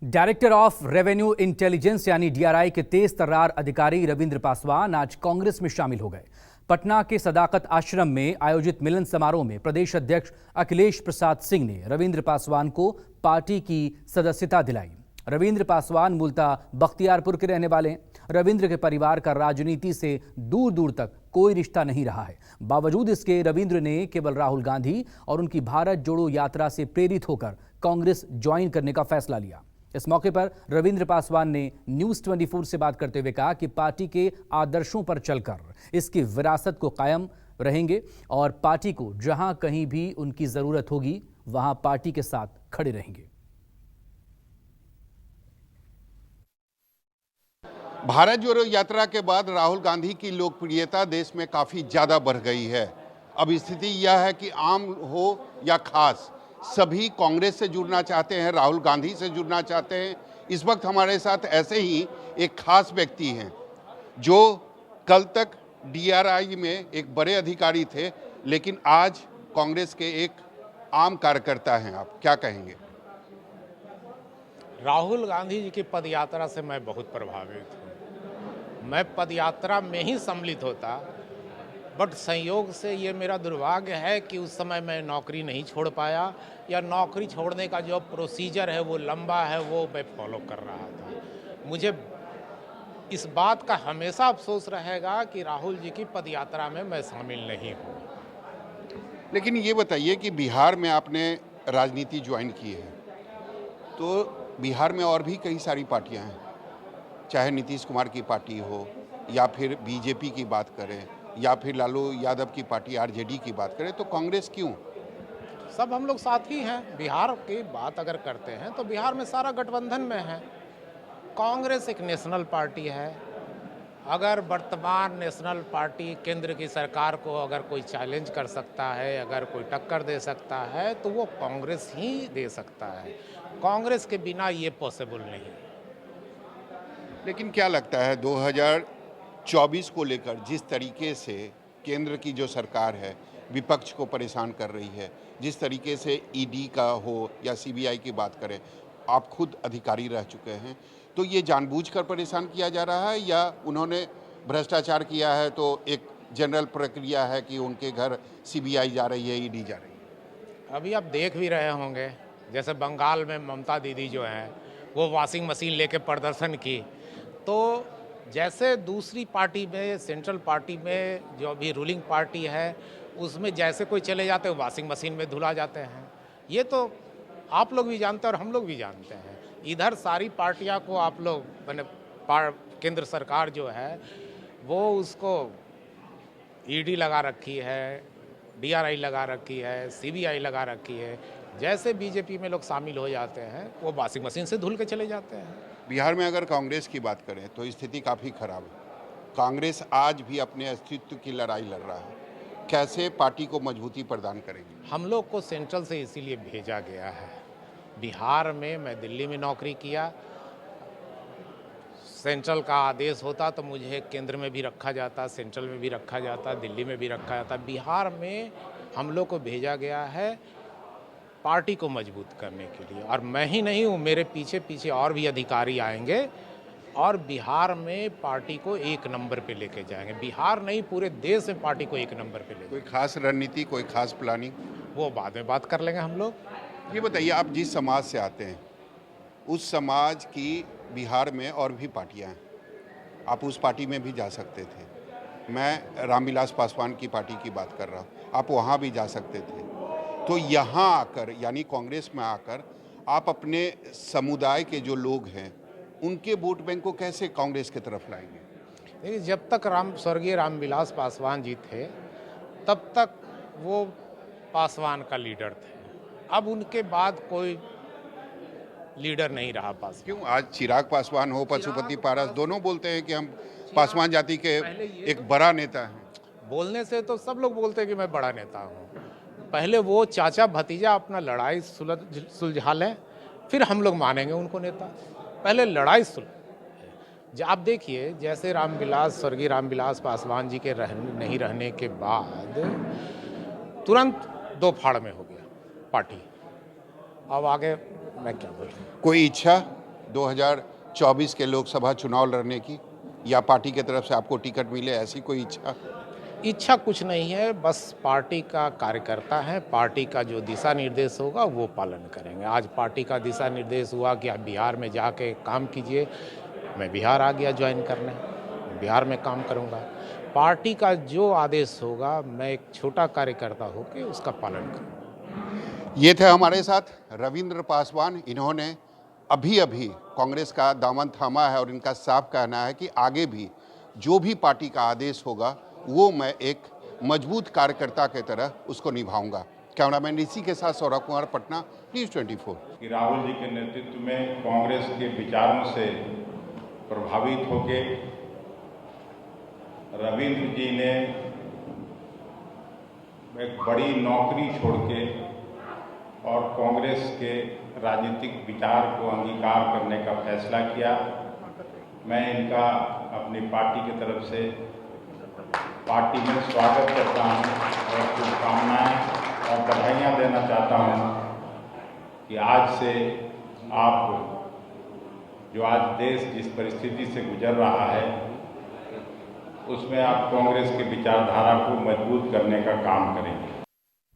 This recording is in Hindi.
डायरेक्टर ऑफ रेवेन्यू इंटेलिजेंस यानी डीआरआई के तेज तर्रार अधिकारी रविंद्र पासवान आज कांग्रेस में शामिल हो गए। पटना के सदाकत आश्रम में आयोजित मिलन समारोह में प्रदेश अध्यक्ष अखिलेश प्रसाद सिंह ने रविंद्र पासवान को पार्टी की सदस्यता दिलाई। रविंद्र पासवान मूलतः बख्तियारपुर के रहने वाले हैं। रविंद्र के परिवार का राजनीति से दूर दूर तक कोई रिश्ता नहीं रहा है। बावजूद इसके रविंद्र ने केवल राहुल गांधी और उनकी भारत जोड़ो यात्रा से प्रेरित होकर कांग्रेस ज्वाइन करने का फैसला लिया। इस मौके पर रविंद्र पासवान ने न्यूज 24 से बात करते हुए कहा कि पार्टी के आदर्शों पर चलकर इसकी विरासत को कायम रहेंगे और पार्टी को जहां कहीं भी उनकी जरूरत होगी वहां पार्टी के साथ खड़े रहेंगे। भारत जोड़ो यात्रा के बाद राहुल गांधी की लोकप्रियता देश में काफ़ी ज़्यादा बढ़ गई है। अब स्थिति यह है कि आम हो या खास, सभी कांग्रेस से जुड़ना चाहते हैं, राहुल गांधी से जुड़ना चाहते हैं। इस वक्त हमारे साथ ऐसे ही एक खास व्यक्ति हैं जो कल तक डीआरआई में एक बड़े अधिकारी थे, लेकिन आज कांग्रेस के एक आम कार्यकर्ता हैं। आप क्या कहेंगे? राहुल गांधी जी की पदयात्रा से मैं बहुत प्रभावित हूँ। मैं पदयात्रा में ही सम्मिलित होता, बट संयोग से ये मेरा दुर्भाग्य है कि उस समय मैं नौकरी नहीं छोड़ पाया, या नौकरी छोड़ने का जो प्रोसीजर है वो लंबा है, वो मैं फॉलो कर रहा था। मुझे इस बात का हमेशा अफसोस रहेगा कि राहुल जी की पदयात्रा में मैं शामिल नहीं हूँ। लेकिन ये बताइए कि बिहार में आपने राजनीति ज्वाइन की है, तो बिहार में और भी कई सारी पार्टियां हैं, चाहे नीतीश कुमार की पार्टी हो या फिर बीजेपी की बात करें या फिर लालू यादव की पार्टी आरजेडी की बात करें, तो कांग्रेस क्यों? सब हम लोग साथ ही हैं। बिहार की बात अगर करते हैं तो बिहार में सारा गठबंधन में है। कांग्रेस एक नेशनल पार्टी है। अगर वर्तमान नेशनल पार्टी केंद्र की सरकार को अगर कोई चैलेंज कर सकता है, अगर कोई टक्कर दे सकता है, तो वो कांग्रेस ही दे सकता है। कांग्रेस के बिना ये पॉसिबल नहीं। लेकिन क्या लगता है 2024 को लेकर जिस तरीके से केंद्र की जो सरकार है विपक्ष को परेशान कर रही है, जिस तरीके से ईडी का हो या सीबीआई की बात करें, आप खुद अधिकारी रह चुके हैं, तो ये जानबूझकर परेशान किया जा रहा है या उन्होंने भ्रष्टाचार किया है तो एक जनरल प्रक्रिया है कि उनके घर सीबीआई जा रही है, ईडी जा रही है? अभी आप देख भी रहे होंगे, जैसे बंगाल में ममता दीदी जो हैं वो वॉशिंग मशीन लेके प्रदर्शन की, तो जैसे दूसरी पार्टी में, सेंट्रल पार्टी में जो अभी रूलिंग पार्टी है, उसमें जैसे कोई चले जाते हैं वॉशिंग मशीन में धुला जाते हैं। ये तो आप लोग भी जानते हैं और हम लोग भी जानते हैं। इधर सारी पार्टियां को आप लोग मैंने केंद्र सरकार जो है वो उसको ईडी लगा रखी है, डीआरआई लगा रखी है, सीबीआई लगा रखी है। जैसे बीजेपी में लोग शामिल हो जाते हैं वो वॉशिंग मशीन से धुल के चले जाते हैं। बिहार में अगर कांग्रेस की बात करें तो स्थिति काफ़ी खराब है। कांग्रेस आज भी अपने अस्तित्व की लड़ाई लड़ रहा है। कैसे पार्टी को मजबूती प्रदान करेगी? हम लोग को सेंट्रल से इसीलिए भेजा गया है। बिहार में मैं दिल्ली में नौकरी किया, सेंट्रल का आदेश होता तो मुझे केंद्र में भी रखा जाता, सेंट्रल में भी रखा जाता, दिल्ली में भी रखा जाता। बिहार में हम लोग को भेजा गया है पार्टी को मजबूत करने के लिए, और मैं ही नहीं हूँ, मेरे पीछे पीछे और भी अधिकारी आएंगे और बिहार में पार्टी को एक नंबर पे लेके जाएंगे। बिहार नहीं, पूरे देश में पार्टी को एक नंबर पे ले। कोई खास रणनीति, कोई खास प्लानिंग? वो बाद में बात कर लेंगे हम लोग। ये बताइए, आप जिस समाज से आते हैं उस समाज की बिहार में और भी पार्टियां हैं, आप उस पार्टी में भी जा सकते थे। मैं रामविलास पासवान की पार्टी की बात कर रहा हूँ, आप वहाँ भी जा सकते थे। तो यहाँ आकर, यानी कांग्रेस में आकर, आप अपने समुदाय के जो लोग हैं उनके वोट बैंक को कैसे कांग्रेस की तरफ लाएंगे? देखिए, जब तक स्वर्गीय रामविलास पासवान जी थे तब तक वो पासवान का लीडर थे। अब उनके बाद कोई लीडर नहीं रहा पासवान। क्यों? आज चिराग पासवान हो, पशुपति पारस, दोनों बोलते हैं कि हम पासवान जाति के एक बड़ा नेता हैं। बोलने से तो सब लोग बोलते हैं कि मैं बड़ा नेता हूँ। पहले वो चाचा भतीजा अपना लड़ाई सुलझा लें, फिर हम लोग मानेंगे उनको नेता। पहले लड़ाई आप देखिए, जैसे स्वर्गीय रामविलास पासवान जी के नहीं रहने के बाद तुरंत दो फाड़ में हो गया पार्टी। अब आगे मैं क्या बोलूं? कोई इच्छा 2024 के लोकसभा चुनाव लड़ने की, या पार्टी की तरफ से आपको टिकट मिले, ऐसी कोई इच्छा? इच्छा कुछ नहीं है, बस पार्टी का कार्यकर्ता है, पार्टी का जो दिशा निर्देश होगा वो पालन करेंगे। आज पार्टी का दिशा निर्देश हुआ कि आप बिहार में जाके काम कीजिए, मैं बिहार आ गया ज्वाइन करने, बिहार में काम करूंगा। पार्टी का जो आदेश होगा मैं एक छोटा कार्यकर्ता होकर उसका पालन करूँगा। ये थे हमारे साथ रविंद्र पासवान। इन्होंने अभी अभी कांग्रेस का दामन थामा है और इनका साफ कहना है कि आगे भी जो भी पार्टी का आदेश होगा वो मैं एक मजबूत कार्यकर्ता की तरह उसको निभाऊंगा। कैमरामैन ऋषि के साथ सौरभ कुमार, पटना, न्यूज़ 24। कि राहुल जी के नेतृत्व में कांग्रेस के विचारों से प्रभावित होकर रविंद्र जी ने एक बड़ी नौकरी छोड़ के और कांग्रेस के राजनीतिक विचार को अंगीकार करने का फैसला किया। मैं इनका अपनी पार्टी की तरफ से पार्टी में स्वागत करता हूं और शुभकामनाएं और बधाइयां देना चाहता हूं कि आज से आप जो आज देश जिस परिस्थिति से गुजर रहा है उसमें आप कांग्रेस के विचारधारा को मजबूत करने का काम करेंगे।